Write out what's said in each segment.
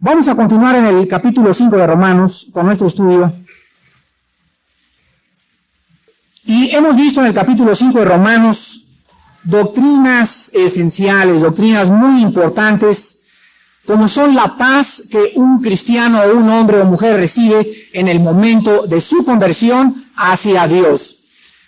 Vamos a continuar en el capítulo 5 de Romanos con nuestro estudio. Y hemos visto en el capítulo 5 de Romanos doctrinas esenciales, doctrinas muy importantes, como son la paz que un cristiano o un hombre o mujer recibe en el momento de su conversión hacia Dios.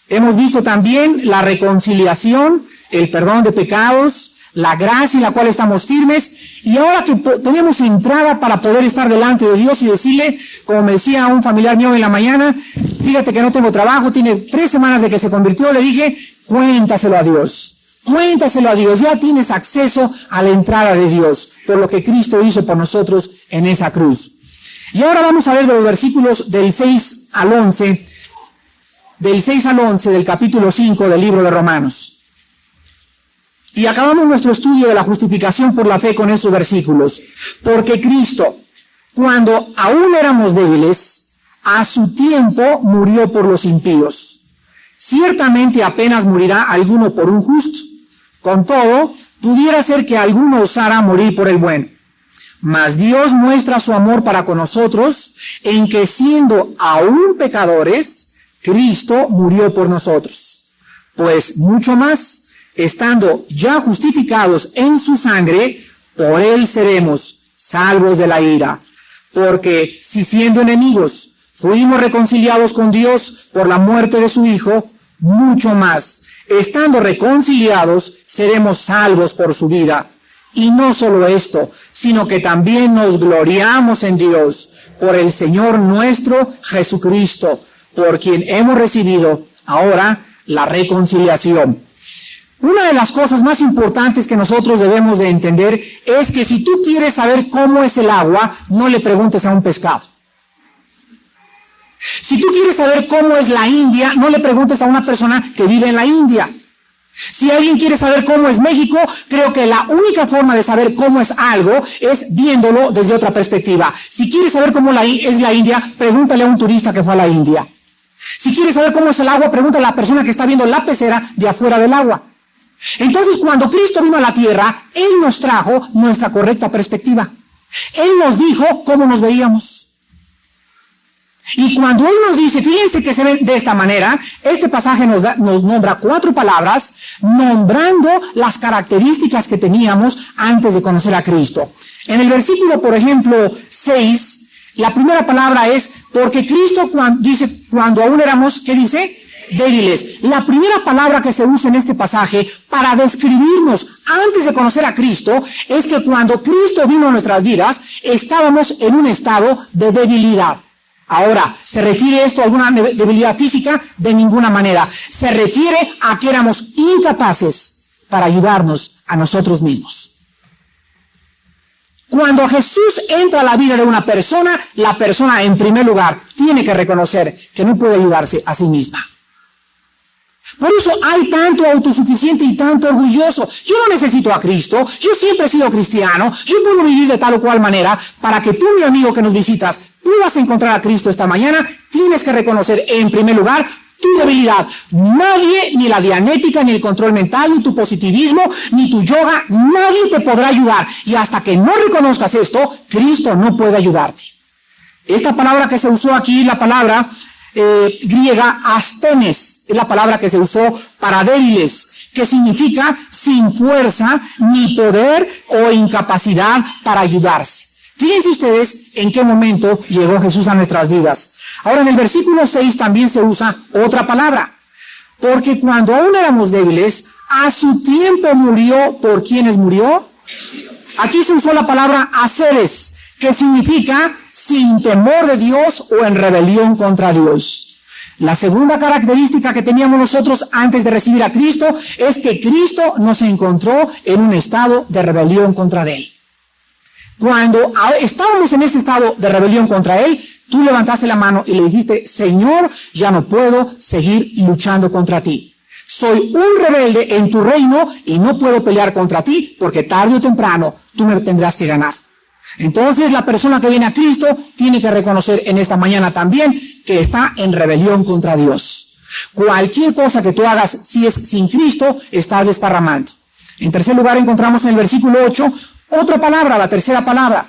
Hemos visto también la reconciliación, el perdón de pecados, la gracia en la cual estamos firmes, y ahora que tenemos entrada para poder estar delante de Dios y decirle, como me decía un familiar mío en la mañana, fíjate que no tengo trabajo, tiene 3 semanas de que se convirtió, le dije, cuéntaselo a Dios, ya tienes acceso a la entrada de Dios, por lo que Cristo hizo por nosotros en esa cruz. Y ahora vamos a ver de los versículos del 6 al 11, del capítulo 5 del libro de Romanos. Y acabamos nuestro estudio de la justificación por la fe con estos versículos. Porque Cristo, cuando aún éramos débiles, a su tiempo murió por los impíos. Ciertamente apenas morirá alguno por un justo. Con todo, pudiera ser que alguno osara morir por el bueno. Mas Dios muestra su amor para con nosotros, en que siendo aún pecadores, Cristo murió por nosotros. Pues mucho más, estando ya justificados en su sangre, por él seremos salvos de la ira. Porque si siendo enemigos fuimos reconciliados con Dios por la muerte de su Hijo, mucho más, estando reconciliados, seremos salvos por su vida. Y no solo esto, sino que también nos gloriamos en Dios por el Señor nuestro Jesucristo, por quien hemos recibido ahora la reconciliación. Una de las cosas más importantes que nosotros debemos de entender es que si tú quieres saber cómo es el agua, no le preguntes a un pescado. Si tú quieres saber cómo es la India, no le preguntes a una persona que vive en la India. Si alguien quiere saber cómo es México, creo que la única forma de saber cómo es algo es viéndolo desde otra perspectiva. Si quieres saber cómo es la India, pregúntale a un turista que fue a la India. Si quieres saber cómo es el agua, pregúntale a la persona que está viendo la pecera de afuera del agua. Entonces, cuando Cristo vino a la tierra, Él nos trajo nuestra correcta perspectiva. Él nos dijo cómo nos veíamos. Y cuando Él nos dice, fíjense que se ven de esta manera, este pasaje nos nombra 4 palabras, nombrando las características que teníamos antes de conocer a Cristo. En el versículo, por ejemplo, 6, la primera palabra es, porque Cristo cuando aún éramos, ¿qué dice? Débiles. La primera palabra que se usa en este pasaje para describirnos antes de conocer a Cristo es que cuando Cristo vino a nuestras vidas estábamos en un estado de debilidad. Ahora, ¿se refiere esto a alguna debilidad física? De ninguna manera. Se refiere a que éramos incapaces para ayudarnos a nosotros mismos. Cuando Jesús entra a la vida de una persona, la persona en primer lugar tiene que reconocer que no puede ayudarse a sí misma. Por eso hay tanto autosuficiente y tanto orgulloso. Yo no necesito a Cristo, yo siempre he sido cristiano, yo puedo vivir de tal o cual manera. Para que tú, mi amigo que nos visitas, tú vas a encontrar a Cristo esta mañana, tienes que reconocer en primer lugar tu debilidad. Nadie, ni la dianética, ni el control mental, ni tu positivismo, ni tu yoga, nadie te podrá ayudar. Y hasta que no reconozcas esto, Cristo no puede ayudarte. Esta palabra que se usó aquí, la palabra griega astenes, es la palabra que se usó para débiles, que significa sin fuerza, ni poder o incapacidad para ayudarse. Fíjense ustedes en qué momento llegó Jesús a nuestras vidas. Ahora en el versículo 6 también se usa otra palabra, porque cuando aún éramos débiles, a su tiempo murió. ¿Por quiénes murió? Aquí se usó la palabra aceres, que significa sin temor de Dios o en rebelión contra Dios. La segunda característica que teníamos nosotros antes de recibir a Cristo es que Cristo nos encontró en un estado de rebelión contra Él. Cuando estábamos en este estado de rebelión contra Él, tú levantaste la mano y le dijiste, Señor, ya no puedo seguir luchando contra ti. Soy un rebelde en tu reino y no puedo pelear contra ti porque tarde o temprano tú me tendrás que ganar. Entonces la persona que viene a Cristo tiene que reconocer en esta mañana también que está en rebelión contra Dios. Cualquier cosa que tú hagas, si es sin Cristo, estás desparramando. En tercer lugar encontramos en el versículo 8 otra palabra, la tercera palabra.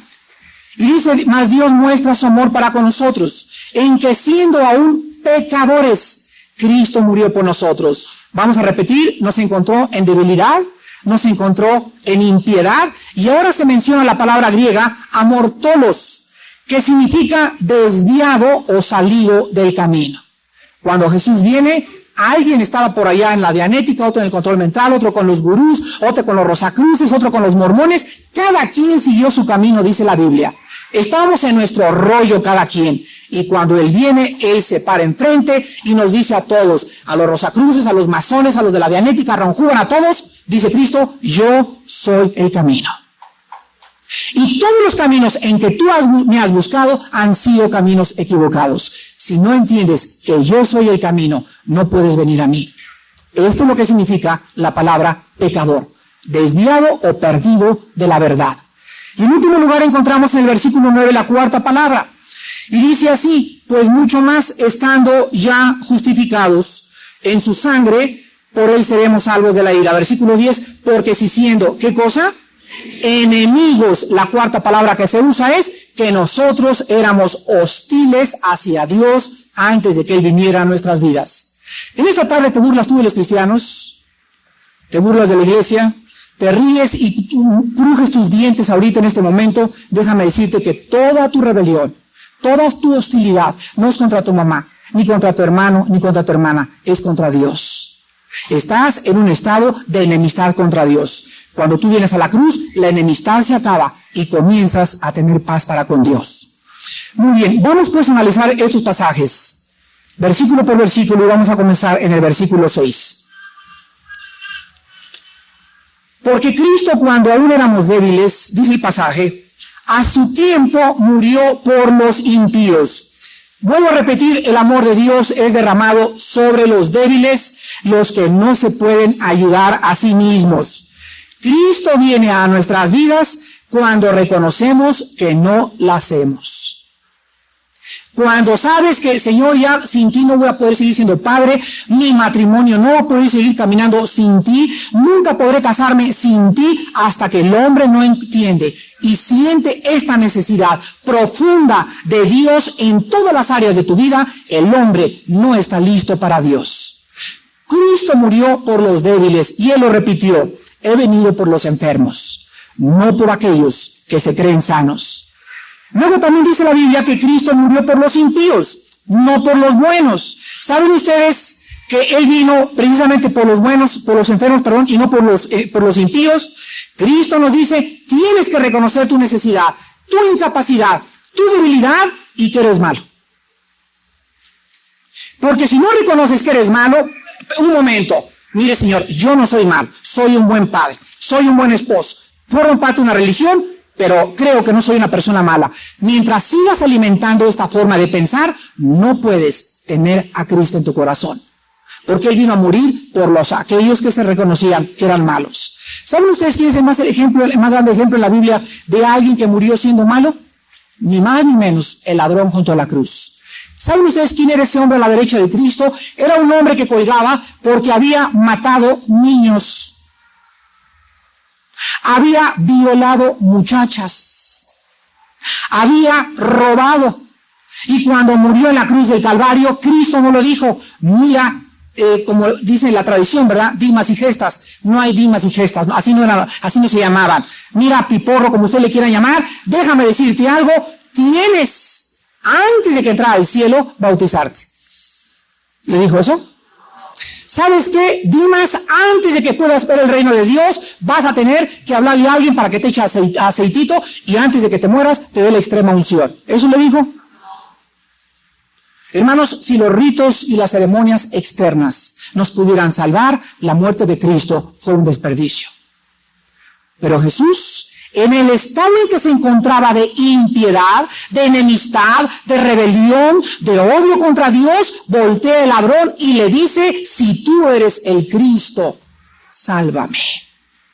Y dice, mas Dios muestra su amor para con nosotros, en que siendo aún pecadores, Cristo murió por nosotros. Vamos a repetir, nos encontró en debilidad, nos encontró en impiedad, y ahora se menciona la palabra griega amortolos, que significa desviado o salido del camino. Cuando Jesús viene, alguien estaba por allá en la dianética, otro en el control mental, otro con los gurús, otro con los rosacruces, otro con los mormones. Cada quien siguió su camino, dice la Biblia. Estábamos en nuestro rollo cada quien. Y cuando Él viene, Él se para enfrente y nos dice a todos, a los rosacruces, a los masones, a los de la dianética, a Ronjuan, a todos, dice Cristo, yo soy el camino. Y todos los caminos en que tú me has buscado han sido caminos equivocados. Si no entiendes que yo soy el camino, no puedes venir a mí. Esto es lo que significa la palabra pecador, desviado o perdido de la verdad. Y en último lugar encontramos en el versículo 9 la cuarta palabra. Y dice así, pues mucho más estando ya justificados en su sangre, por Él seremos salvos de la ira. Versículo 10, porque si siendo, ¿qué cosa? Enemigos, la cuarta palabra que se usa es que nosotros éramos hostiles hacia Dios antes de que Él viniera a nuestras vidas. En esta tarde te burlas tú de los cristianos, te burlas de la iglesia, te ríes y crujes tus dientes ahorita en este momento. Déjame decirte que toda tu rebelión, toda tu hostilidad no es contra tu mamá, ni contra tu hermano, ni contra tu hermana, es contra Dios. Estás en un estado de enemistad contra Dios. Cuando tú vienes a la cruz, la enemistad se acaba y comienzas a tener paz para con Dios. Muy bien, vamos pues a analizar estos pasajes, versículo por versículo, y vamos a comenzar en el versículo 6. Porque Cristo, cuando aún éramos débiles, dice el pasaje, a su tiempo murió por los impíos. Vuelvo a repetir, el amor de Dios es derramado sobre los débiles, los que no se pueden ayudar a sí mismos. Cristo viene a nuestras vidas cuando reconocemos que no la hacemos. Cuando sabes que, Señor, ya sin ti no voy a poder seguir siendo padre, mi matrimonio no va a poder seguir caminando sin ti, nunca podré casarme sin ti, hasta que el hombre no entiende y siente esta necesidad profunda de Dios en todas las áreas de tu vida, el hombre no está listo para Dios. Cristo murió por los débiles y Él lo repitió, he venido por los enfermos, no por aquellos que se creen sanos. Luego también dice la Biblia que Cristo murió por los impíos, no por los buenos. ¿Saben ustedes que Él vino precisamente por los buenos, por los enfermos, perdón, y no por los impíos? Cristo nos dice, tienes que reconocer tu necesidad, tu incapacidad, tu debilidad y que eres malo. Porque si no reconoces que eres malo, un momento, mire Señor, yo no soy malo, soy un buen padre, soy un buen esposo, formo parte de una religión, pero creo que no soy una persona mala. Mientras sigas alimentando esta forma de pensar, no puedes tener a Cristo en tu corazón. Porque Él vino a morir por aquellos que se reconocían que eran malos. ¿Saben ustedes quién es el más grande ejemplo en la Biblia de alguien que murió siendo malo? Ni más ni menos, el ladrón junto a la cruz. ¿Saben ustedes quién era ese hombre a la derecha de Cristo? Era un hombre que colgaba porque había matado niños. Había violado muchachas, había robado, y cuando murió en la cruz del Calvario, Cristo no lo dijo, mira, como dice la tradición, ¿verdad? Dimas y gestas. No hay dimas y gestas, así no se llamaban. Mira, piporro, como usted le quiera llamar, déjame decirte algo, tienes, antes de que entrara al cielo, bautizarte. ¿Le dijo eso? ¿Sabes qué? Dimas, antes de que puedas ver el reino de Dios, vas a tener que hablarle a alguien para que te eche aceitito y antes de que te mueras te dé la extrema unción. ¿Eso le dijo? Hermanos, si los ritos y las ceremonias externas nos pudieran salvar, la muerte de Cristo fue un desperdicio. Pero Jesús, en el estado en que se encontraba de impiedad, de enemistad, de rebelión, de odio contra Dios, voltea el ladrón y le dice, si tú eres el Cristo, sálvame,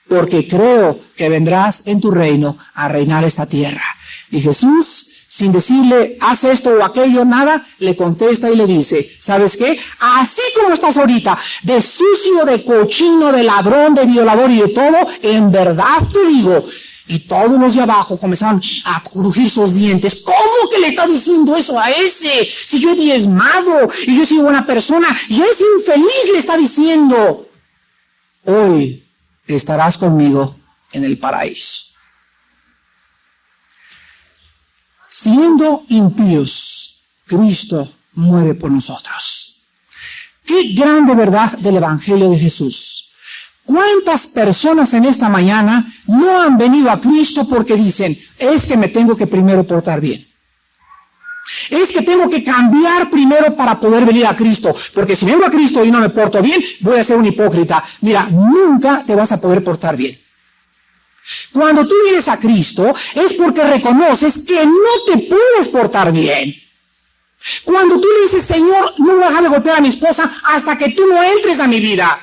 porque creo que vendrás en tu reino a reinar esta tierra. Y Jesús, sin decirle, haz esto o aquello, nada, le contesta y le dice, ¿sabes qué? Así como estás ahorita, de sucio, de cochino, de ladrón, de violador y de todo, en verdad te digo, Y todos los de abajo comenzaron a crujir sus dientes. ¿Cómo que le está diciendo eso a ese? Si yo he diezmado y yo he sido buena persona, y a ese infeliz le está diciendo, hoy estarás conmigo en el paraíso. Siendo impíos, Cristo muere por nosotros. Qué grande verdad del Evangelio de Jesús. ¿Cuántas personas en esta mañana no han venido a Cristo porque dicen, es que me tengo que primero portar bien? Es que tengo que cambiar primero para poder venir a Cristo, porque si vengo a Cristo y no me porto bien, voy a ser un hipócrita. Mira, nunca te vas a poder portar bien. Cuando tú vienes a Cristo es porque reconoces que no te puedes portar bien. Cuando tú le dices, Señor, no voy a dejar de golpear a mi esposa hasta que tú no entres a mi vida.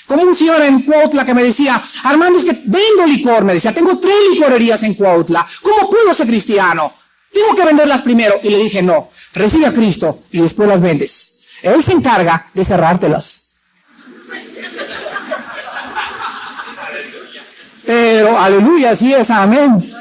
Como un señor en Cuautla que me decía, Armando, es que vendo licor, me decía, tengo 3 licorerías en Cuautla, ¿cómo puedo ser cristiano? Tengo que venderlas primero. Y le dije, no, recibe a Cristo y después las vendes. Él se encarga de cerrártelas. Pero, aleluya, así es, amén.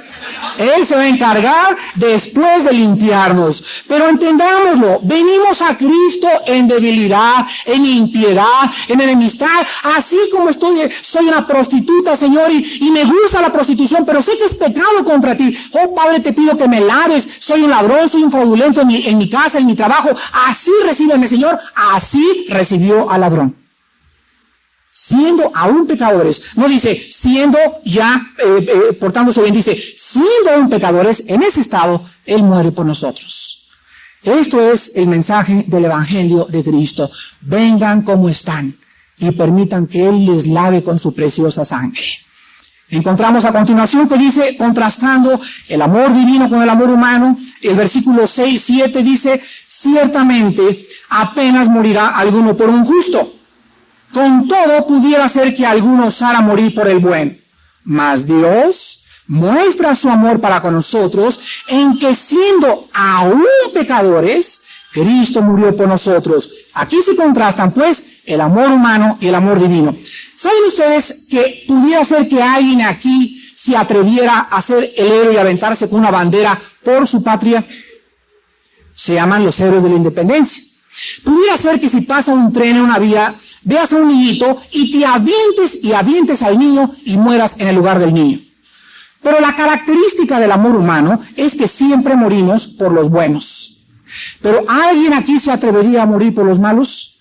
Él se va a encargar después de limpiarnos. Pero entendámoslo, venimos a Cristo en debilidad, en impiedad, en enemistad. Así como soy una prostituta, Señor, y me gusta la prostitución, pero sé que es pecado contra ti. Oh, Padre, te pido que me laves. Soy un ladrón, soy un fraudulento en mi casa, en mi trabajo. Así recíbeme, Señor. Así recibió al ladrón. Siendo aún pecadores, no dice siendo ya portándose bien, dice siendo aún pecadores, en ese estado Él muere por nosotros. Esto es el mensaje del Evangelio de Cristo. Vengan como están y permitan que Él les lave con su preciosa sangre. Encontramos a continuación que dice, contrastando el amor divino con el amor humano, el versículo 6-7 dice, ciertamente apenas morirá alguno por un justo. Con todo pudiera ser que alguno osara morir por el buen. Mas Dios muestra su amor para con nosotros en que siendo aún pecadores, Cristo murió por nosotros. Aquí se contrastan pues el amor humano y el amor divino. ¿Saben ustedes que pudiera ser que alguien aquí se atreviera a ser el héroe y aventarse con una bandera por su patria? Se llaman los héroes de la independencia. Pudiera ser que si pasa un tren en una vía, veas a un niñito y te avientes al niño y mueras en el lugar del niño. Pero la característica del amor humano es que siempre morimos por los buenos. Pero ¿alguien aquí se atrevería a morir por los malos?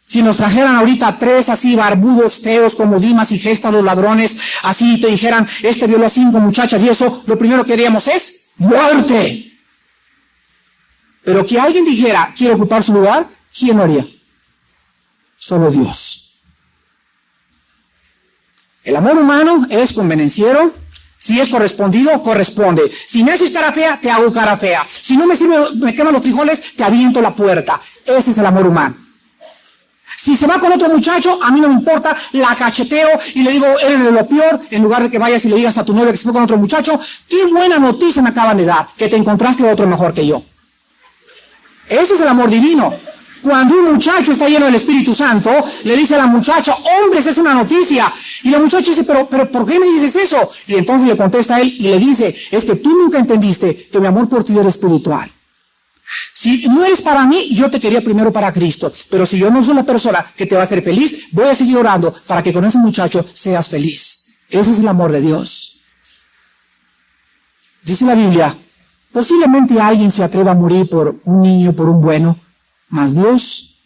Si nos trajeran ahorita 3 así barbudos, feos como Dimas y Gestas, los ladrones, así te dijeran, este violó a 5 muchachas y eso, lo primero que haríamos es muerte. Pero que alguien dijera, quiero ocupar su lugar, ¿quién lo haría? Solo Dios. El amor humano es convenenciero. Si es correspondido, corresponde. Si me haces cara fea, te hago cara fea. Si no me sirve, me queman los frijoles, te aviento la puerta. Ese es el amor humano. Si se va con otro muchacho, a mí no me importa, la cacheteo y le digo, eres de lo peor, en lugar de que vayas y le digas a tu novia que se fue con otro muchacho, qué buena noticia me acaban de dar, que te encontraste a otro mejor que yo. Ese es el amor divino. Cuando un muchacho está lleno del Espíritu Santo, le dice a la muchacha, hombres, es una noticia. Y la muchacha dice, pero ¿por qué me dices eso? Y entonces le contesta a él y le dice, es que tú nunca entendiste que mi amor por ti era espiritual. Si no eres para mí, yo te quería primero para Cristo. Pero si yo no soy la persona que te va a hacer feliz, voy a seguir orando para que con ese muchacho seas feliz. Ese es el amor de Dios. Dice la Biblia, posiblemente alguien se atreva a morir por un niño, por un bueno, mas Dios,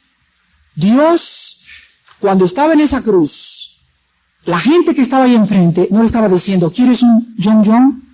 cuando estaba en esa cruz, la gente que estaba ahí enfrente no le estaba diciendo, ¿quieres un John?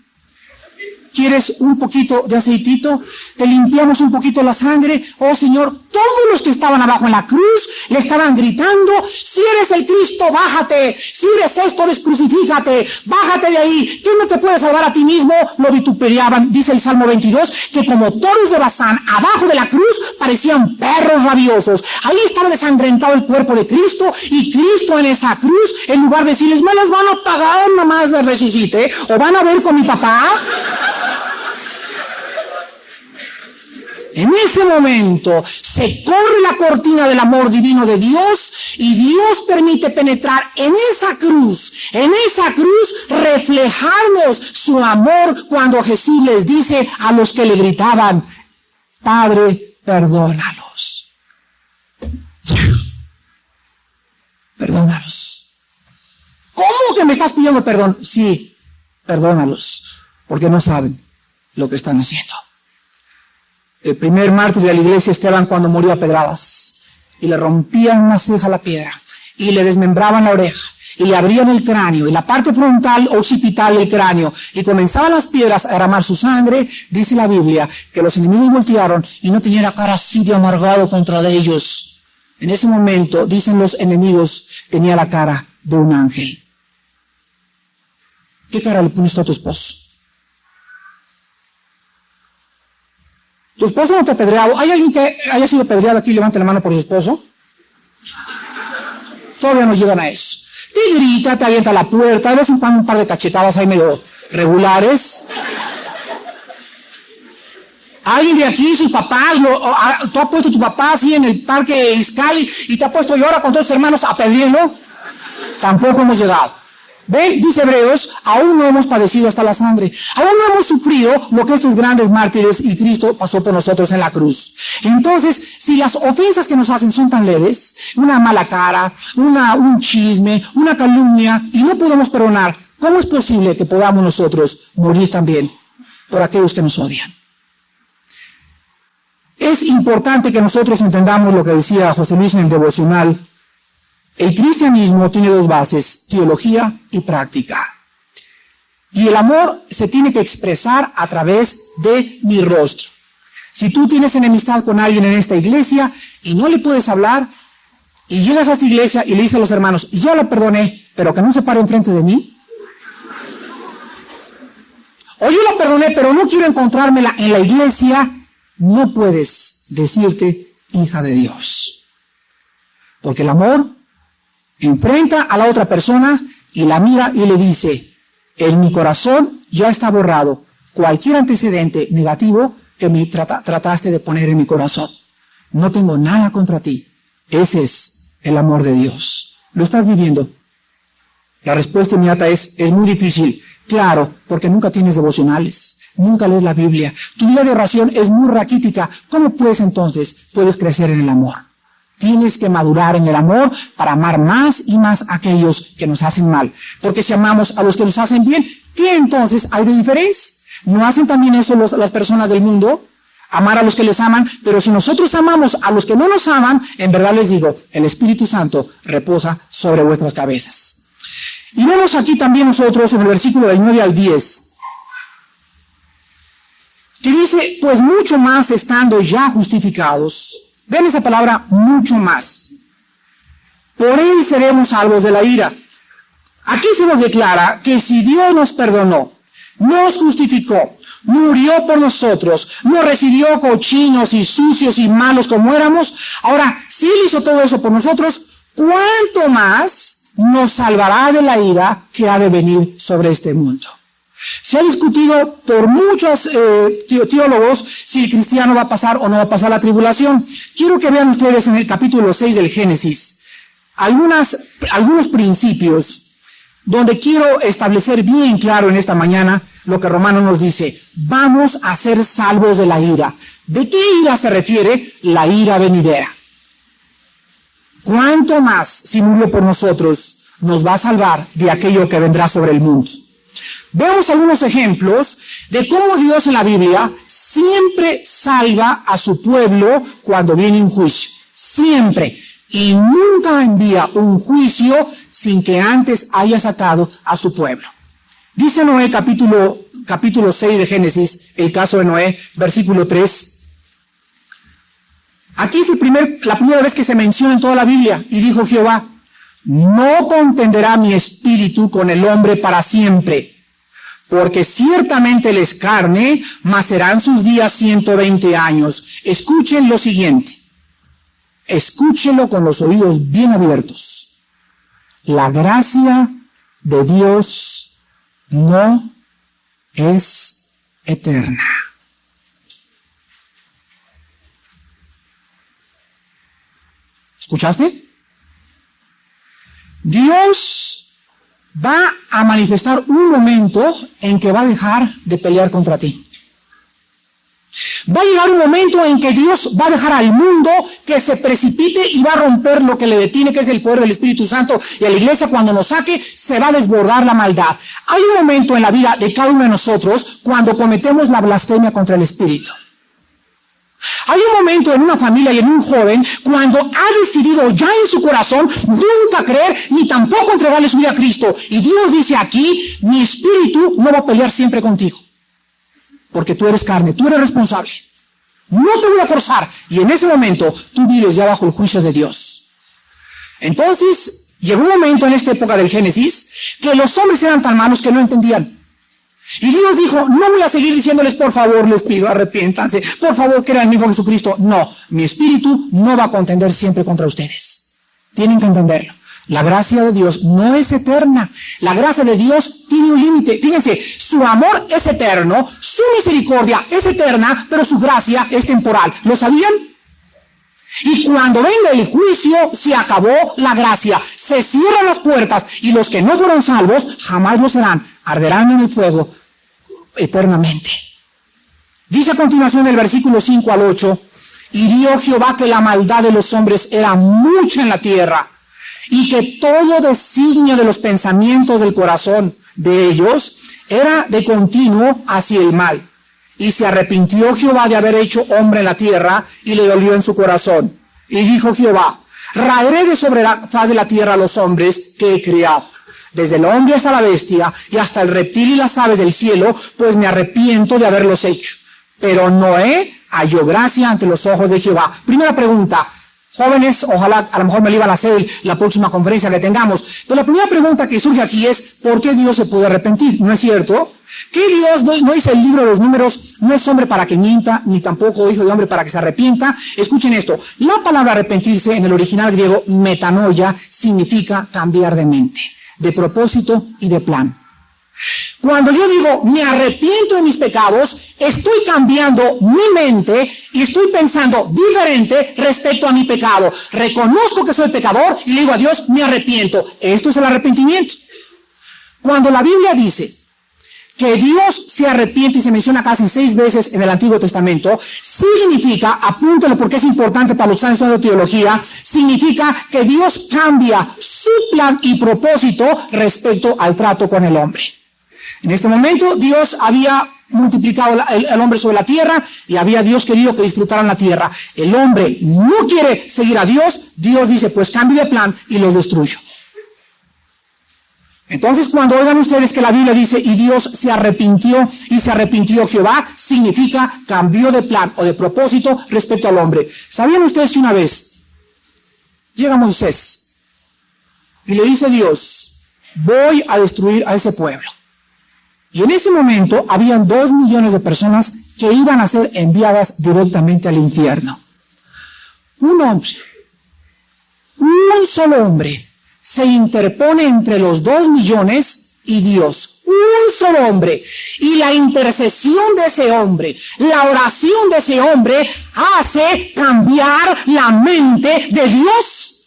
¿Quieres un poquito de aceitito? ¿Te limpiamos un poquito la sangre? Oh Señor, todos los que estaban abajo en la cruz le estaban gritando, si eres el Cristo, bájate. Si eres esto, descrucifícate. Bájate de ahí. Tú no te puedes salvar a ti mismo. Lo vituperaban, dice el Salmo 22, que como toros de Bazán, abajo de la cruz, parecían perros rabiosos. Ahí estaba desangrentado el cuerpo de Cristo, y Cristo en esa cruz, en lugar de decirles, me las van a pagar, nada más me resucite, o van a ver con mi papá. En ese momento se corre la cortina del amor divino de Dios y Dios permite penetrar en esa cruz, reflejarnos su amor cuando Jesús les dice a los que le gritaban, Padre, perdónalos. Perdónalos. ¿Cómo que me estás pidiendo perdón? Sí, perdónalos, porque no saben lo que están haciendo. El primer mártir de la iglesia, Esteban, cuando murió a pedradas, y le rompían una ceja a la piedra, y le desmembraban la oreja, y le abrían el cráneo, y la parte frontal occipital del cráneo, y comenzaban las piedras a derramar su sangre, dice la Biblia, que los enemigos voltearon, y no tenía la cara así de amargado contra ellos. En ese momento, dicen los enemigos, tenía la cara de un ángel. ¿Qué cara le pones a tu esposo? ¿Tu esposo no te ha apedreado? ¿Hay alguien que haya sido apedreado aquí? Levante la mano por su esposo. Todavía no llegan a eso. Te grita, te avienta a la puerta, de vez en cuando un par de cachetadas ahí medio regulares. Alguien de aquí, sus papás, tú has puesto a tu papá así en el parque Izcalli y te ha puesto yo ahora con todos tus hermanos a pedirlo. Tampoco hemos llegado. ¿Ven? Dice Hebreos, aún no hemos padecido hasta la sangre, aún no hemos sufrido lo que estos grandes mártires y Cristo pasó por nosotros en la cruz. Entonces, si las ofensas que nos hacen son tan leves, una mala cara, un chisme, una calumnia, y no podemos perdonar, ¿cómo es posible que podamos nosotros morir también por aquellos que nos odian? Es importante que nosotros entendamos lo que decía José Luis en el devocional. El cristianismo tiene dos bases, teología y práctica. Y el amor se tiene que expresar a través de mi rostro. Si tú tienes enemistad con alguien en esta iglesia y no le puedes hablar, y llegas a esta iglesia y le dices a los hermanos, yo lo perdoné, pero que no se pare enfrente de mí. O yo lo perdoné, pero no quiero encontrármela en la iglesia, no puedes decirte hija de Dios. Porque el amor enfrenta a la otra persona y la mira y le dice, en mi corazón ya está borrado cualquier antecedente negativo que me trataste de poner en mi corazón. No tengo nada contra ti. Ese es el amor de Dios. ¿Lo estás viviendo? La respuesta inmediata es muy difícil. Claro, porque nunca tienes devocionales, nunca lees la Biblia. Tu vida de oración es muy raquítica. ¿Cómo puedes crecer en el amor? Tienes que madurar en el amor para amar más y más a aquellos que nos hacen mal. Porque si amamos a los que nos hacen bien, ¿qué entonces hay de diferencia? ¿No hacen también eso las personas del mundo? Amar a los que les aman, pero si nosotros amamos a los que no nos aman, en verdad les digo, el Espíritu Santo reposa sobre vuestras cabezas. Y vemos aquí también nosotros en el versículo del 9 al 10, que dice, pues mucho más estando ya justificados. Ven esa palabra, mucho más. Por él seremos salvos de la ira. Aquí se nos declara que si Dios nos perdonó, nos justificó, murió por nosotros, nos recibió cochinos y sucios y malos como éramos, ahora, si Él hizo todo eso por nosotros, ¿cuánto más nos salvará de la ira que ha de venir sobre este mundo? Se ha discutido por muchos teólogos si el cristiano va a pasar o no va a pasar la tribulación. Quiero que vean ustedes en el capítulo 6 del Génesis algunos principios donde quiero establecer bien claro en esta mañana lo que Romano nos dice. Vamos a ser salvos de la ira. ¿De qué ira se refiere? La ira venidera. ¿Cuánto más, si murió por nosotros, nos va a salvar de aquello que vendrá sobre el mundo? Veamos algunos ejemplos de cómo Dios en la Biblia siempre salva a su pueblo cuando viene un juicio. Siempre. Y nunca envía un juicio sin que antes haya sacado a su pueblo. Dice Noé, capítulo 6 de Génesis, el caso de Noé, versículo 3. Aquí es la primera vez que se menciona en toda la Biblia. Y dijo Jehová, no contenderá mi espíritu con el hombre para siempre. Porque ciertamente él es carne, mas serán sus días 120 años. Escuchen lo siguiente. Escúchenlo con los oídos bien abiertos. La gracia de Dios no es eterna. ¿Escuchaste? Dios va a manifestar un momento en que va a dejar de pelear contra ti. Va a llegar un momento en que Dios va a dejar al mundo que se precipite y va a romper lo que le detiene, que es el poder del Espíritu Santo. Y a la iglesia, cuando nos saque, se va a desbordar la maldad. Hay un momento en la vida de cada uno de nosotros cuando cometemos la blasfemia contra el Espíritu. Hay un momento en una familia y en un joven cuando ha decidido ya en su corazón nunca creer ni tampoco entregarle su vida a Cristo. Y Dios dice aquí, mi espíritu no va a pelear siempre contigo. Porque tú eres carne, tú eres responsable. No te voy a forzar. Y en ese momento tú vives ya bajo el juicio de Dios. Entonces, llegó un momento en esta época del Génesis que los hombres eran tan malos que no entendían. Y Dios dijo, no voy a seguir diciéndoles, por favor, les pido, arrepiéntanse. Por favor, crean en mi Hijo Jesucristo. No, mi espíritu no va a contender siempre contra ustedes. Tienen que entenderlo. La gracia de Dios no es eterna. La gracia de Dios tiene un límite. Fíjense, su amor es eterno, su misericordia es eterna, pero su gracia es temporal. ¿Lo sabían? Y cuando venga el juicio, se acabó la gracia. Se cierran las puertas y los que no fueron salvos jamás lo serán. Arderán en el fuego eternamente. Dice a continuación del versículo 5 al 8, y vio Jehová que la maldad de los hombres era mucha en la tierra, y que todo designio de los pensamientos del corazón de ellos era de continuo hacia el mal. Y se arrepintió Jehová de haber hecho hombre en la tierra, y le dolió en su corazón. Y dijo Jehová, raeré de sobre la faz de la tierra a los hombres que he criado, desde el hombre hasta la bestia, y hasta el reptil y las aves del cielo, pues me arrepiento de haberlos hecho. Pero Noé halló gracia ante los ojos de Jehová. Primera pregunta. Jóvenes, ojalá a lo mejor me lo iban a hacer la próxima conferencia que tengamos. Pero la primera pregunta que surge aquí es, ¿por qué Dios se puede arrepentir? ¿No es cierto? ¿Qué Dios no dice el libro de los Números? No es hombre para que mienta, ni tampoco hijo de hombre para que se arrepienta. Escuchen esto. La palabra arrepentirse en el original griego, metanoia, significa cambiar de mente, de propósito y de plan. Cuando yo digo, me arrepiento de mis pecados, estoy cambiando mi mente y estoy pensando diferente respecto a mi pecado. Reconozco que soy pecador y le digo a Dios, me arrepiento. Esto es el arrepentimiento. Cuando la Biblia dice que Dios se arrepiente y se menciona casi 6 veces en el Antiguo Testamento, significa, apúntalo porque es importante para los que están estudiando teología, significa que Dios cambia su plan y propósito respecto al trato con el hombre. En este momento Dios había multiplicado el hombre sobre la tierra y había Dios querido que disfrutaran la tierra. El hombre no quiere seguir a Dios, Dios dice, pues cambie de plan y los destruyo. Entonces, cuando oigan ustedes que la Biblia dice, y Dios se arrepintió y se arrepintió Jehová, significa cambió de plan o de propósito respecto al hombre. ¿Sabían ustedes que una vez llega Moisés y le dice a Dios, voy a destruir a ese pueblo? Y en ese momento habían 2 millones de personas que iban a ser enviadas directamente al infierno. Un hombre, un solo hombre, se interpone entre los 2 millones y Dios. Un solo hombre. Y la intercesión de ese hombre, la oración de ese hombre, hace cambiar la mente de Dios.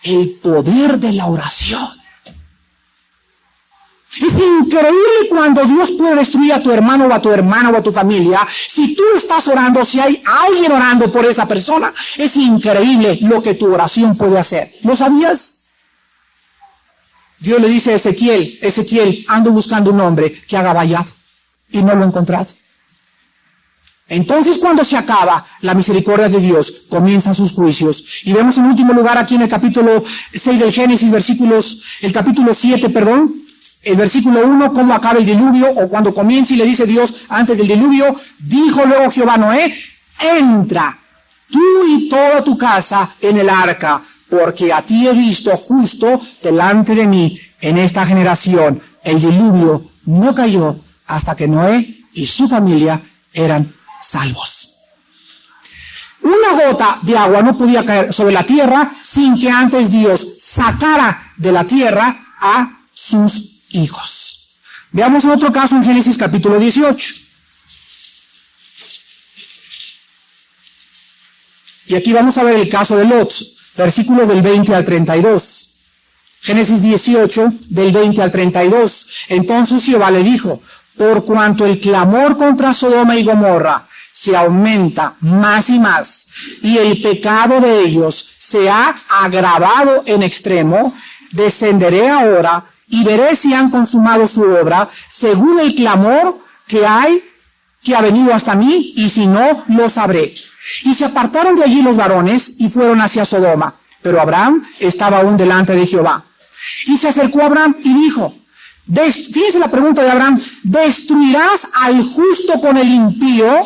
El poder de la oración. Es increíble cuando Dios puede destruir a tu hermano o a tu hermana o a tu familia. Si tú estás orando, si hay alguien orando por esa persona, es increíble lo que tu oración puede hacer. ¿Lo sabías? Dios le dice a Ezequiel, Ezequiel, ando buscando un hombre que haga vallado y no lo he encontrado. Entonces, cuando se acaba la misericordia de Dios, comienzan sus juicios. Y vemos en último lugar aquí en el capítulo 6 del Génesis, el capítulo 7, el versículo 1, cómo acaba el diluvio, o cuando comienza y le dice Dios antes del diluvio, dijo luego Jehová a Noé, entra tú y toda tu casa en el arca, porque a ti he visto justo delante de mí en esta generación. El diluvio no cayó hasta que Noé y su familia eran salvos. Una gota de agua no podía caer sobre la tierra sin que antes Dios sacara de la tierra a sus hijos. Veamos otro caso en Génesis capítulo 18. Y aquí vamos a ver el caso de Lot, versículos del 20 al 32. Génesis 18, del 20 al 32. Entonces Jehová le dijo, por cuanto el clamor contra Sodoma y Gomorra se aumenta más y más, y el pecado de ellos se ha agravado en extremo, descenderé ahora y veré si han consumado su obra, según el clamor que ha venido hasta mí, y si no, lo sabré. Y se apartaron de allí los varones y fueron hacia Sodoma, pero Abraham estaba aún delante de Jehová. Y se acercó a Abraham y dijo, fíjense la pregunta de Abraham, ¿destruirás al justo con el impío?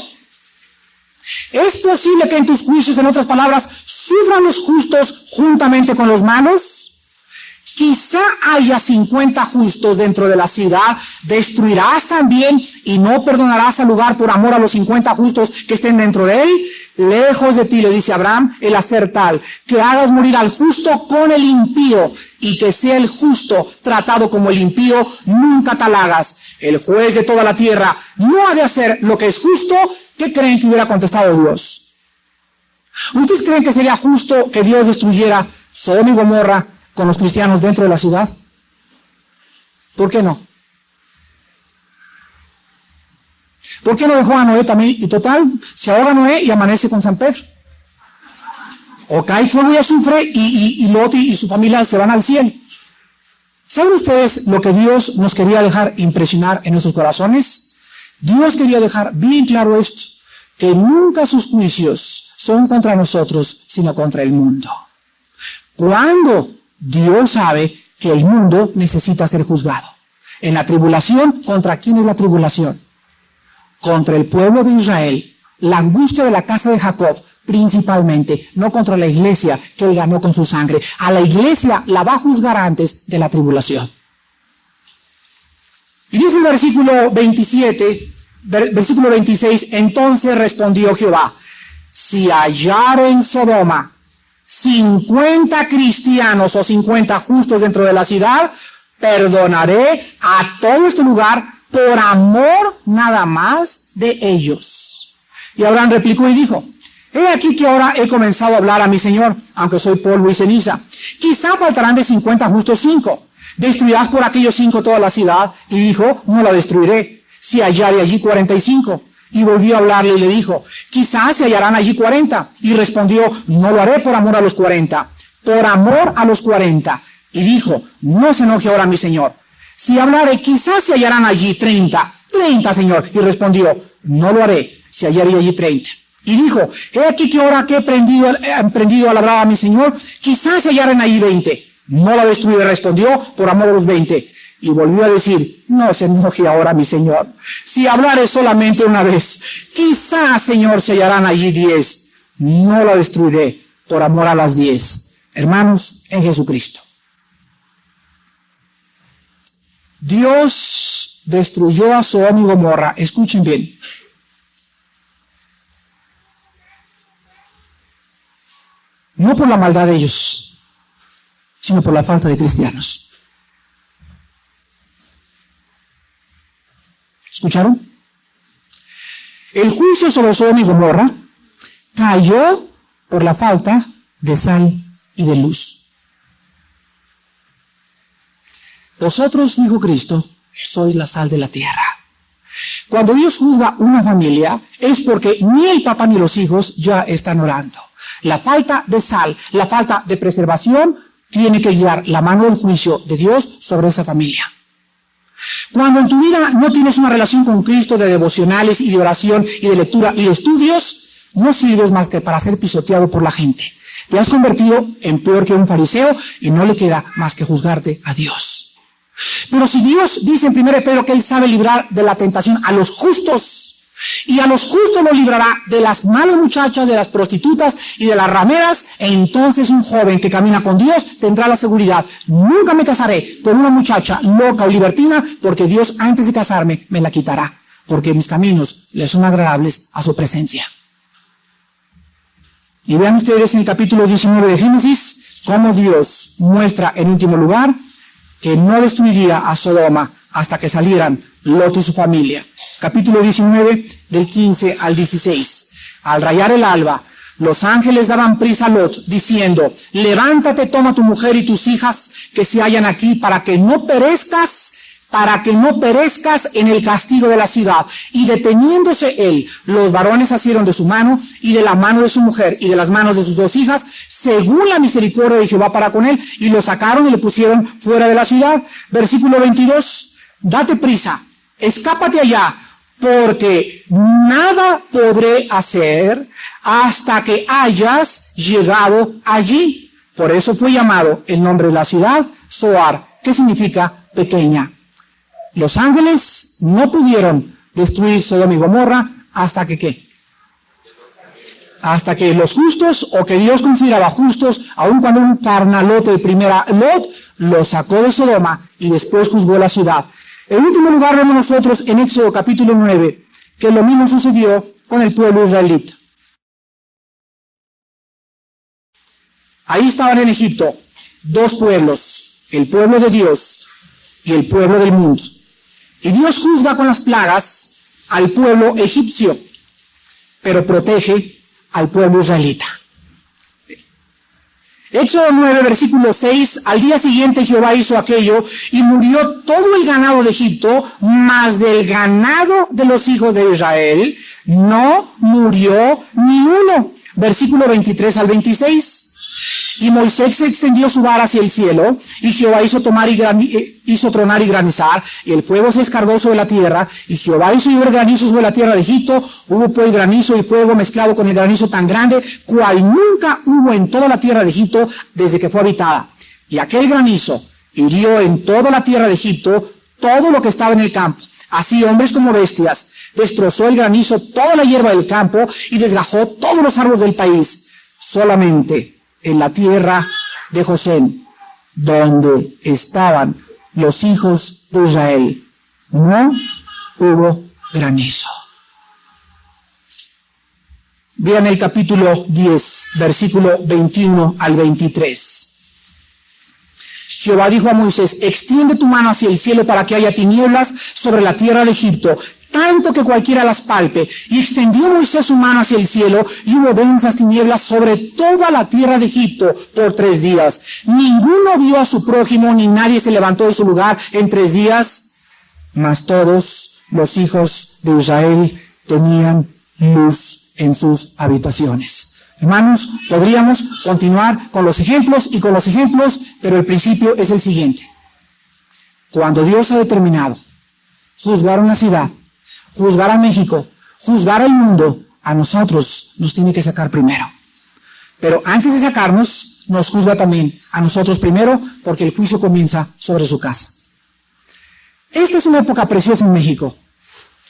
¿Es posible que en tus juicios, en otras palabras, sufran los justos juntamente con los malos? Quizá haya 50 justos dentro de la ciudad, ¿destruirás también y no perdonarás al lugar por amor a los 50 justos que estén dentro de él? Lejos de ti, le dice Abraham, el hacer tal, que hagas morir al justo con el impío, y que sea el justo tratado como el impío, nunca tal hagas. El juez de toda la tierra no ha de hacer lo que es justo. ¿Qué creen que hubiera contestado Dios? ¿Ustedes creen que sería justo que Dios destruyera Sodoma y Gomorra con los cristianos dentro de la ciudad? ¿Por qué no? ¿Por qué no dejó a Noé también? Y total, se ahoga Noé y amanece con San Pedro. O cae fuego y azufre y Lot y su familia se van al cielo. ¿Saben ustedes lo que Dios nos quería dejar impresionar en nuestros corazones? Dios quería dejar bien claro esto, que nunca sus juicios son contra nosotros, sino contra el mundo. Cuando Dios sabe que el mundo necesita ser juzgado. En la tribulación, ¿contra quién es la tribulación? Contra el pueblo de Israel, la angustia de la casa de Jacob, principalmente, no contra la iglesia que él ganó con su sangre. A la iglesia la va a juzgar antes de la tribulación. Y dice el versículo 27, versículo 26, entonces respondió Jehová, si hallar en Sodoma 50 cristianos o 50 justos dentro de la ciudad, perdonaré a todo este lugar por amor nada más de ellos. Y Abraham replicó y dijo, he aquí que ahora he comenzado a hablar a mi Señor, aunque soy polvo y ceniza. Quizá faltarán de 50 justos 5. ¿Destruirás por aquellos 5 toda la ciudad? Y dijo, no la destruiré, si hallare allí 45. Y volvió a hablarle y le dijo, quizás se hallarán allí 40. Y respondió, no lo haré por amor a los 40, por amor a los 40. Y dijo, no se enoje ahora mi Señor. Si hablare, quizás se hallarán allí 30. 30, Señor. Y respondió, no lo haré, si hallaré allí 30. Y dijo, he aquí que ahora que he emprendido a labrar a mi Señor, quizás se hallaran allí 20. No la destruiré, respondió, por amor a los 20. Y volvió a decir, no se enoje ahora mi Señor. Si hablare solamente una vez, quizás, Señor, se hallarán allí 10. No la destruiré, por amor a las 10. Hermanos, en Jesucristo. Dios destruyó a Sodoma y Gomorra. Escuchen bien. No por la maldad de ellos, sino por la falta de cristianos. ¿Escucharon? El juicio sobre Sodoma y Gomorra cayó por la falta de sal y de luz. Vosotros, dijo Cristo, sois la sal de la tierra. Cuando Dios juzga una familia, es porque ni el papá ni los hijos ya están orando. La falta de sal, la falta de preservación, tiene que guiar la mano del juicio de Dios sobre esa familia. Cuando en tu vida no tienes una relación con Cristo de devocionales y de oración y de lectura y de estudios, no sirves más que para ser pisoteado por la gente. Te has convertido en peor que un fariseo y no le queda más que juzgarte a Dios. Pero si Dios dice en 1 Pedro que Él sabe librar de la tentación a los justos, y a los justos los librará de las malas muchachas, de las prostitutas y de las rameras, entonces un joven que camina con Dios tendrá la seguridad, nunca me casaré con una muchacha loca o libertina, porque Dios antes de casarme me la quitará, porque mis caminos le son agradables a su presencia. Y vean ustedes en el capítulo 19 de Génesis, cómo Dios muestra en último lugar que no destruiría a Sodoma hasta que salieran Lot y su familia. Capítulo 19, del 15 al 16. Al rayar el alba, Los ángeles daban prisa a Lot, diciendo, levántate, toma tu mujer y tus hijas que se hallan aquí, para que no perezcas en el castigo de la ciudad. Y deteniéndose él, los varones asieron de su mano y de la mano de su mujer y de las manos de sus dos hijas, según la misericordia de Jehová para con él, y lo sacaron y le pusieron fuera de la ciudad. Versículo 22, date prisa, escápate allá, porque nada podré hacer hasta que hayas llegado allí. Por eso fue llamado el nombre de la ciudad Zoar, que significa pequeña. Los ángeles no pudieron destruir Sodoma y Gomorra hasta que ¿qué? Hasta que los justos, o que Dios consideraba justos, aun cuando un carnalote de primera Lot, lo sacó de Sodoma y después juzgó la ciudad. En último lugar vemos nosotros en Éxodo capítulo 9 que lo mismo sucedió con el pueblo israelita. Ahí estaban en Egipto dos pueblos, el pueblo de Dios y el pueblo del mundo. Y Dios juzga con las plagas al pueblo egipcio, pero protege al pueblo israelita. Éxodo 9, versículo 6, al día siguiente Jehová hizo aquello y murió todo el ganado de Egipto, mas del ganado de los hijos de Israel no murió ni uno. Versículo 23 al 26. Y Moisés extendió su vara hacia el cielo, y Jehová hizo tronar y granizar, y el fuego se escargó sobre la tierra, y Jehová hizo llover granizo sobre la tierra de Egipto. Hubo pues granizo y fuego mezclado con el granizo tan grande, cual nunca hubo en toda la tierra de Egipto desde que fue habitada. Y aquel granizo hirió en toda la tierra de Egipto todo lo que estaba en el campo, así hombres como bestias. Destrozó el granizo toda la hierba del campo, y desgajó todos los árboles del país. Solamente en la tierra de Gosén, donde estaban los hijos de Israel, no hubo granizo. Vean el capítulo 10, versículo 21 al 23. Jehová dijo a Moisés, extiende tu mano hacia el cielo para que haya tinieblas sobre la tierra de Egipto, tanto que cualquiera las palpe. Y extendió Moisés su mano hacia el cielo, y hubo densas tinieblas sobre toda la tierra de Egipto por 3 días. Ninguno vio a su prójimo, ni nadie se levantó de su lugar en 3 días, mas todos los hijos de Israel tenían luz en sus habitaciones. Hermanos, podríamos continuar con los ejemplos, pero el principio es el siguiente. Cuando Dios ha determinado juzgar una ciudad, juzgar a México, juzgar al mundo, a nosotros nos tiene que sacar primero. Pero antes de sacarnos, nos juzga también a nosotros primero, porque el juicio comienza sobre su casa. Esta es una época preciosa en México.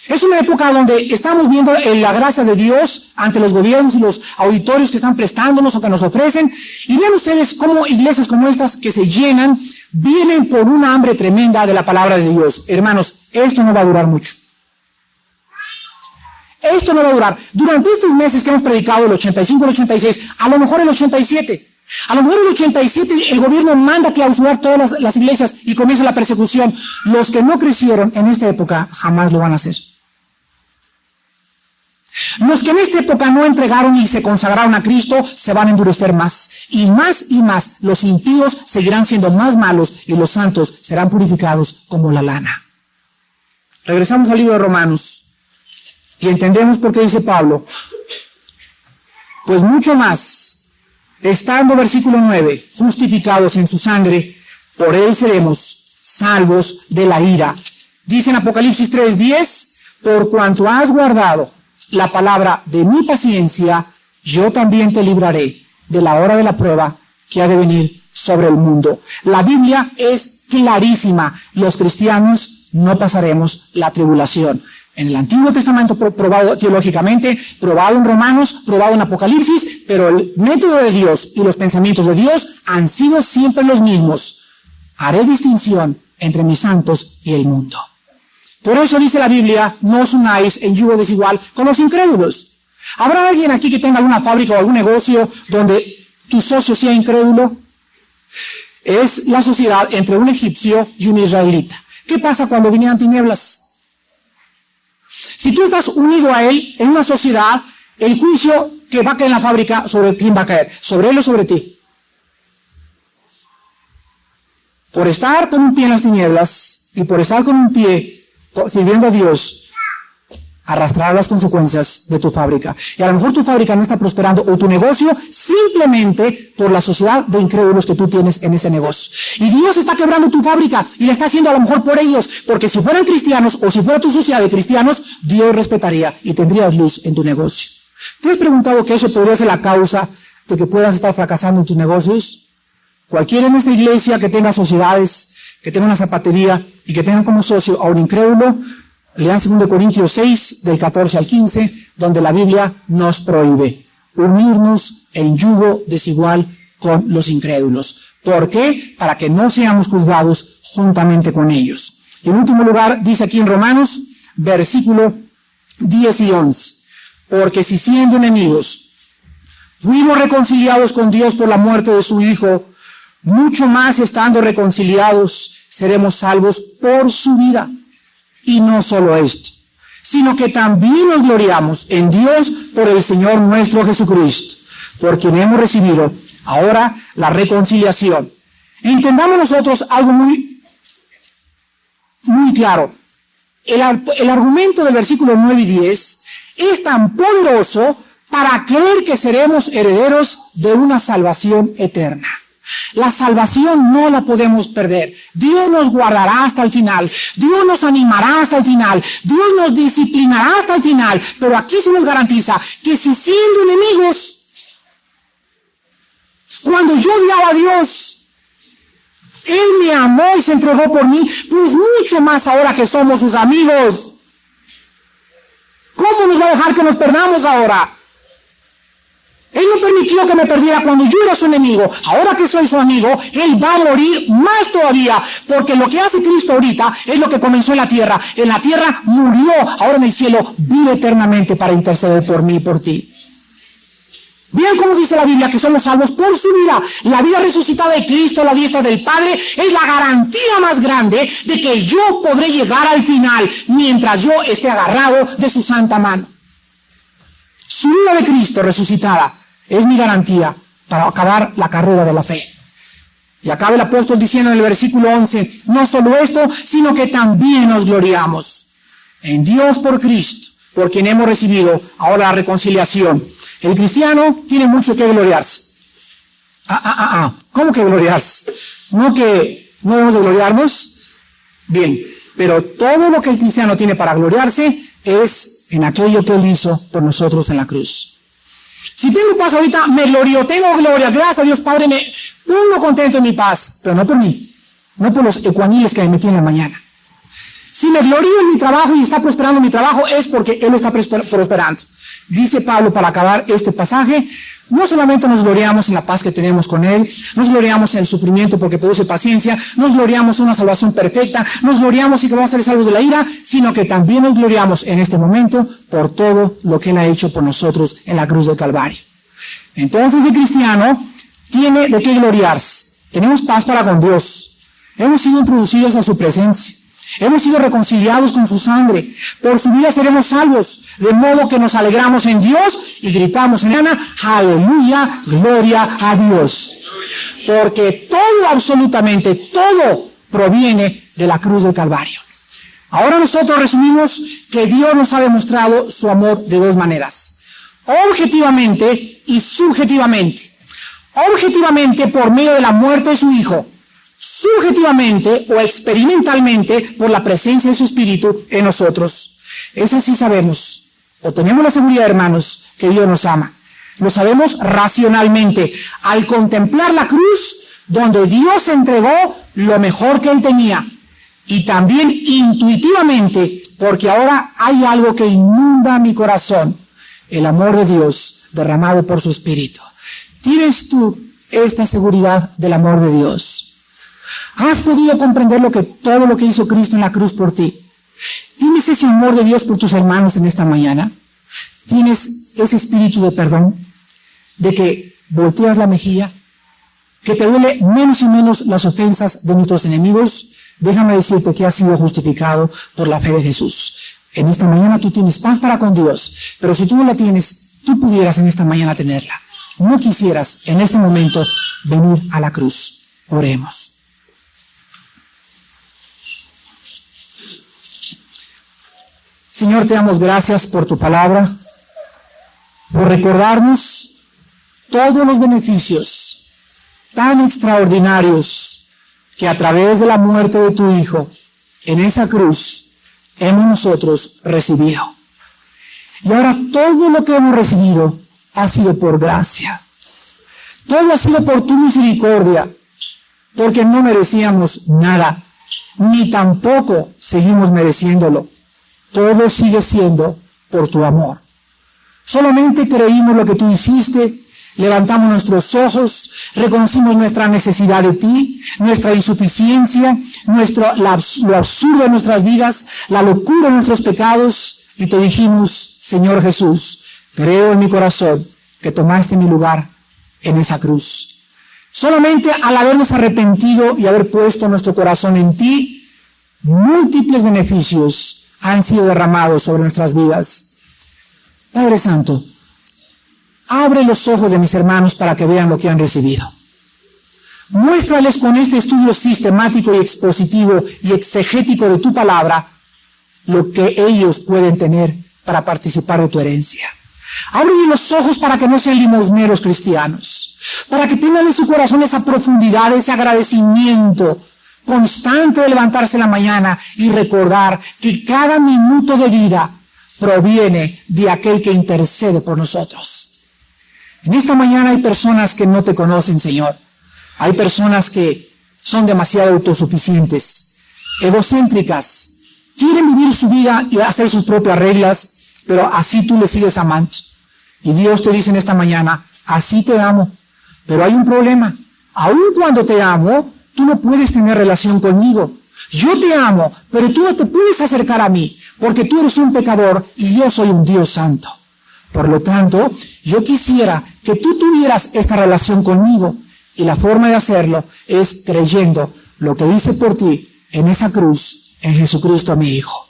Es una época donde estamos viendo la gracia de Dios ante los gobiernos y los auditorios que están prestándonos o que nos ofrecen. Y vean ustedes cómo iglesias como estas que se llenan, vienen por una hambre tremenda de la palabra de Dios. Hermanos, esto no va a durar mucho. Esto no va a durar. Durante estos meses que hemos predicado, el 85, el 86, a lo mejor el 87. A lo mejor el 87 el gobierno manda clausurar todas las iglesias y comienza la persecución. Los que no crecieron en esta época jamás lo van a hacer. Los que en esta época no entregaron y se consagraron a Cristo se van a endurecer más. Y más y más los impíos seguirán siendo más malos y los santos serán purificados como la lana. Regresamos al libro de Romanos y entendemos por qué dice Pablo. Pues mucho más, estando versículo 9, justificados en su sangre, por él seremos salvos de la ira. Dice en Apocalipsis 3:10, por cuanto has guardado la palabra de mi paciencia, yo también te libraré de la hora de la prueba que ha de venir sobre el mundo. La Biblia es clarísima. Los cristianos no pasaremos la tribulación. En el Antiguo Testamento probado teológicamente, probado en Romanos, probado en Apocalipsis, pero el método de Dios y los pensamientos de Dios han sido siempre los mismos. Haré distinción entre mis santos y el mundo. Por eso dice la Biblia, no os unáis en yugo desigual con los incrédulos. ¿Habrá alguien aquí que tenga alguna fábrica o algún negocio donde tu socio sea incrédulo? Es la sociedad entre un egipcio y un israelita. ¿Qué pasa cuando vinieran tinieblas? Si tú estás unido a él en una sociedad, el juicio que va a caer en la fábrica, ¿sobre quién va a caer? ¿Sobre él o sobre ti? Por estar con un pie en las tinieblas y por estar con un pie sirviendo a Dios, arrastrar las consecuencias de tu fábrica. Y a lo mejor tu fábrica no está prosperando o tu negocio simplemente por la sociedad de incrédulos que tú tienes en ese negocio. Y Dios está quebrando tu fábrica y la está haciendo a lo mejor por ellos, porque si fueran cristianos o si fuera tu sociedad de cristianos, Dios respetaría y tendrías luz en tu negocio. ¿Te has preguntado que eso podría ser la causa de que puedas estar fracasando en tus negocios? Cualquiera en nuestra iglesia que tenga sociedades, que tenga una zapatería y que tenga como socio a un incrédulo, lean 2 Corintios 6, del 14 al 15, donde la Biblia nos prohíbe unirnos en yugo desigual con los incrédulos. ¿Por qué? Para que no seamos juzgados juntamente con ellos. Y en último lugar, dice aquí en Romanos, versículo 10 y 11, porque si siendo enemigos fuimos reconciliados con Dios por la muerte de su Hijo, mucho más estando reconciliados seremos salvos por su vida. Y no solo esto, sino que también nos gloriamos en Dios por el Señor nuestro Jesucristo, por quien hemos recibido ahora la reconciliación. Entendamos nosotros algo muy claro. El argumento del versículo 9 y 10 es tan poderoso para creer que seremos herederos de una salvación eterna. La salvación no la podemos perder. Dios nos guardará hasta el final. Dios nos animará hasta el final. Dios nos disciplinará hasta el final. Pero aquí se nos garantiza que si siendo enemigos, cuando yo odiaba a Dios, Él me amó y se entregó por mí, pues mucho más ahora que somos sus amigos. ¿Cómo nos va a dejar que nos perdamos ahora? Él no permitió que me perdiera cuando yo era su enemigo. Ahora que soy su amigo, Él va a morir más todavía, porque lo que hace Cristo ahorita es lo que comenzó en la tierra. En la tierra murió, ahora en el cielo vive eternamente para interceder por mí y por ti. Vean cómo dice la Biblia que somos salvos por su vida. La vida resucitada de Cristo a la diestra del Padre es la garantía más grande de que yo podré llegar al final mientras yo esté agarrado de su santa mano. Su vida de Cristo resucitada es mi garantía para acabar la carrera de la fe. Y acaba el apóstol diciendo en el versículo 11, no solo esto, sino que también nos gloriamos en Dios por Cristo, por quien hemos recibido ahora la reconciliación. El cristiano tiene mucho que gloriarse. ¿Cómo que gloriarse? ¿No que no debemos de gloriarnos? Bien, pero todo lo que el cristiano tiene para gloriarse es en aquello que Él hizo por nosotros en la cruz. Si tengo paz ahorita, me glorio, tengo gloria, gracias a Dios Padre, me pongo contento en mi paz, pero no por mí, no por los ecuaniles que me metí en la mañana. Si me glorío en mi trabajo y está prosperando mi trabajo, es porque Él lo está prosperando. Dice Pablo para acabar este pasaje, no solamente nos gloriamos en la paz que tenemos con Él, nos gloriamos en el sufrimiento porque produce paciencia, nos gloriamos en una salvación perfecta, nos gloriamos y que vamos a ser salvos de la ira, sino que también nos gloriamos en este momento por todo lo que Él ha hecho por nosotros en la cruz del Calvario. Entonces el cristiano tiene de qué gloriarse. Tenemos paz para con Dios. Hemos sido introducidos a su presencia. Hemos sido reconciliados con su sangre. Por su vida seremos salvos. De modo que nos alegramos en Dios y gritamos en Ana, aleluya, gloria a Dios. Porque todo, absolutamente todo, proviene de la cruz del Calvario. Ahora nosotros resumimos que Dios nos ha demostrado su amor de dos maneras. Objetivamente y subjetivamente. Objetivamente por medio de la muerte de su Hijo. Subjetivamente o experimentalmente por la presencia de su Espíritu en nosotros. Es así sabemos, o tenemos la seguridad, hermanos, que Dios nos ama. Lo sabemos racionalmente, al contemplar la cruz, donde Dios entregó lo mejor que Él tenía. Y también intuitivamente, porque ahora hay algo que inunda mi corazón, el amor de Dios derramado por su Espíritu. ¿Tienes tú esta seguridad del amor de Dios? ¿Has podido comprender todo lo que hizo Cristo en la cruz por ti? ¿Tienes ese amor de Dios por tus hermanos en esta mañana? ¿Tienes ese espíritu de perdón? ¿De que volteas la mejilla? ¿Que te duele menos y menos las ofensas de nuestros enemigos? Déjame decirte que has sido justificado por la fe de Jesús. En esta mañana tú tienes paz para con Dios, pero si tú no la tienes, tú pudieras en esta mañana tenerla. No quisieras en este momento venir a la cruz. Oremos. Señor, te damos gracias por tu palabra, por recordarnos todos los beneficios tan extraordinarios que a través de la muerte de tu Hijo en esa cruz hemos nosotros recibido. Y ahora todo lo que hemos recibido ha sido por gracia. Todo ha sido por tu misericordia, porque no merecíamos nada, ni tampoco seguimos mereciéndolo. Todo sigue siendo por tu amor. Solamente creímos lo que tú hiciste, levantamos nuestros ojos, reconocimos nuestra necesidad de ti, nuestra insuficiencia, lo absurdo de nuestras vidas, la locura de nuestros pecados, y te dijimos, Señor Jesús, creo en mi corazón que tomaste mi lugar en esa cruz. Solamente al habernos arrepentido y haber puesto nuestro corazón en ti, múltiples beneficios han sido derramados sobre nuestras vidas. Padre Santo, abre los ojos de mis hermanos para que vean lo que han recibido. Muéstrales con este estudio sistemático y expositivo y exegético de tu palabra lo que ellos pueden tener para participar de tu herencia. Abre los ojos para que no sean limosneros cristianos, para que tengan en su corazón esa profundidad, ese agradecimiento constante de levantarse en la mañana y recordar que cada minuto de vida proviene de aquel que intercede por nosotros. En esta mañana hay personas que no te conocen, Señor. Hay personas que son demasiado autosuficientes, egocéntricas, quieren vivir su vida y hacer sus propias reglas, pero así tú le sigues amando. Y Dios te dice en esta mañana, así te amo, pero hay un problema. Aun cuando te amo, tú no puedes tener relación conmigo. Yo te amo, pero tú no te puedes acercar a mí, porque tú eres un pecador y yo soy un Dios santo. Por lo tanto, yo quisiera que tú tuvieras esta relación conmigo, y la forma de hacerlo es creyendo lo que hice por ti en esa cruz, en Jesucristo mi Hijo.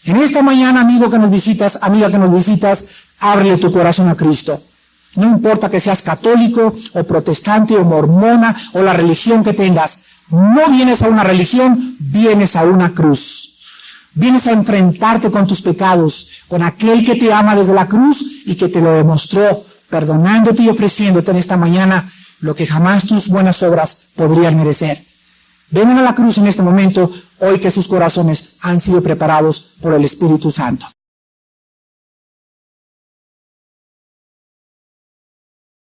En esta mañana, amigo que nos visitas, amiga que nos visitas, ábrele tu corazón a Cristo. No importa que seas católico, o protestante, o mormona, o la religión que tengas. No vienes a una religión, vienes a una cruz. Vienes a enfrentarte con tus pecados, con aquel que te ama desde la cruz y que te lo demostró, perdonándote y ofreciéndote en esta mañana lo que jamás tus buenas obras podrían merecer. Vengan a la cruz en este momento, hoy que sus corazones han sido preparados por el Espíritu Santo.